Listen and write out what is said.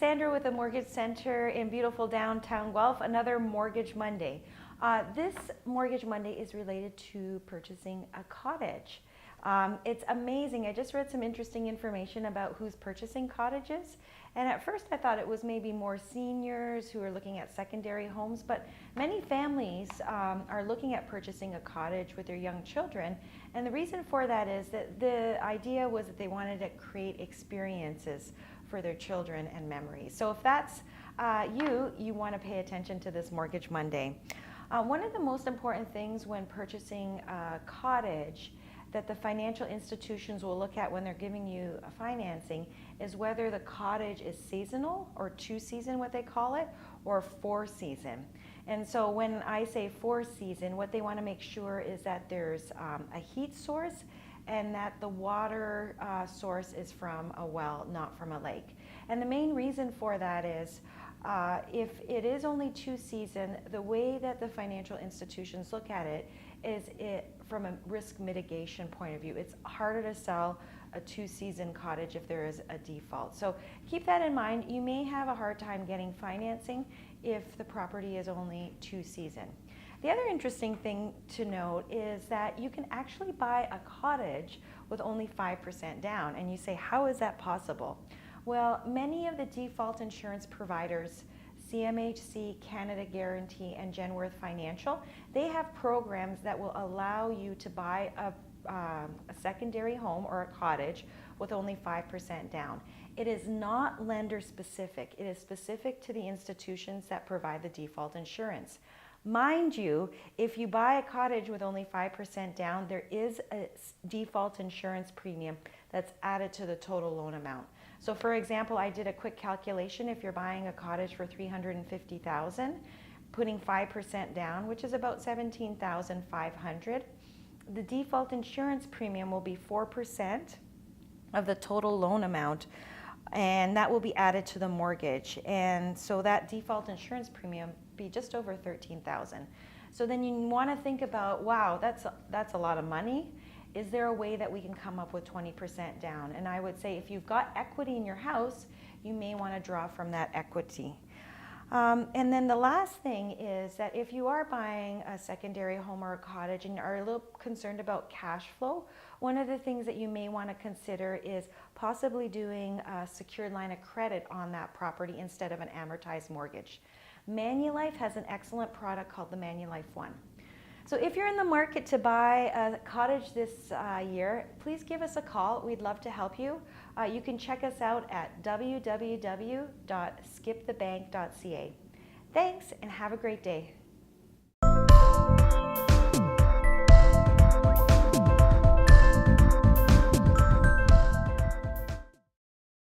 Sandra with the Mortgage Center in beautiful downtown Guelph, another Mortgage Monday. This Mortgage Monday is related to purchasing a cottage. It's amazing. I just read some interesting information about who's purchasing cottages. And at first I thought it was maybe more seniors who are looking at secondary homes, but many families are looking at purchasing a cottage with their young children. And the reason for that is that the idea was that they wanted to create experiences for their children and memories. So if that's you want to pay attention to this Mortgage Monday. One of the most important things when purchasing a cottage that the financial institutions will look at when they're giving you financing is whether the cottage is seasonal or two-season, what they call it, or four-season. And so when I say four-season, what they want to make sure is that there's a heat source and that the water source is from a well, not from a lake. And the main reason for that is if it is only two-season, the way that the financial institutions look at it is from a risk mitigation point of view. It's harder to sell a two-season cottage if there is a default. So keep that in mind. You may have a hard time getting financing if the property is only two-season. The other interesting thing to note is that you can actually buy a cottage with only 5% down. And you say, how is that possible? Well, many of the default insurance providers, CMHC, Canada Guarantee, and Genworth Financial, they have programs that will allow you to buy a secondary home or a cottage with only 5% down. It is not lender specific. It is specific to the institutions that provide the default insurance. Mind you, if you buy a cottage with only 5% down, there is a default insurance premium that's added to the total loan amount. So for example, I did a quick calculation. If you're buying a cottage for $350,000, putting 5% down, which is about $17,500, the default insurance premium will be 4% of the total loan amount, and that will be added to the mortgage. And so that default insurance premium be just over $13,000. So then you want to think about, wow, that's a lot of money. Is there a way that we can come up with 20% down? And I would say if you've got equity in your house, you may want to draw from that equity. And then the last thing is that if you are buying a secondary home or a cottage and are a little concerned about cash flow, one of the things that you may want to consider is possibly doing a secured line of credit on that property instead of an amortized mortgage. Manulife has an excellent product called the Manulife One. So if you're in the market to buy a cottage this year, please give us a call. We'd love to help you. You can check us out at www.skipthebank.ca. Thanks and have a great day.